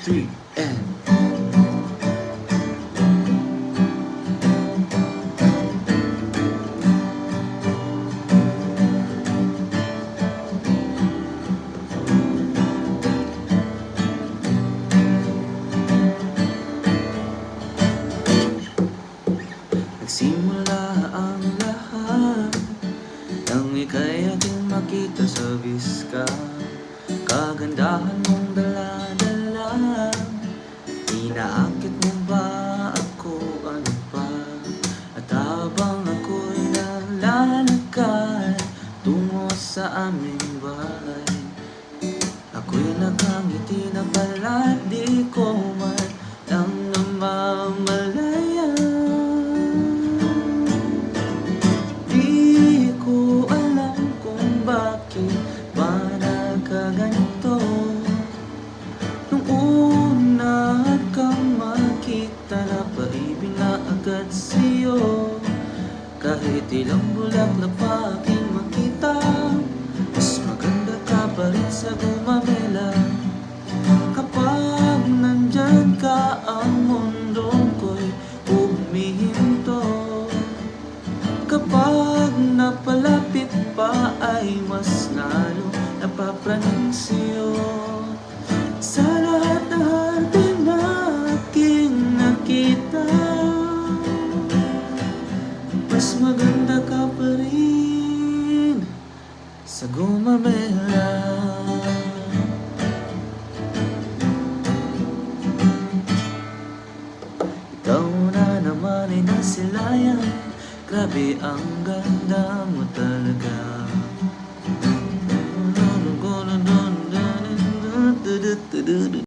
3, and nagsimula ang lahat nang ika'y aking makita sa Vizca. Kagandahan mong dala-dala, inaakit mo ba ako, ano pa? At habang ako'y nalalakad tungo sa aming bahay, ako'y nakangiti na pala, di ko man lang namamalayan. Di ko alam kung bakit ba nagkaganito. Nung una kang makita, napaibig na agad sa'yo. Kahit ilang bulaklak pa aking makita, mas maganda ka pa rin sa gumamela. Kapag nandyan ka, ang mundo ko'y humihinto. Kapag napalapit pa ay mas lalo napapraning sa'yo. Sa lahat ng hardin na aking nakita, mas maganda ka pa rin sa gumamela. Ikaw na naman ay nasilayan, grabe ang ganda mo talaga.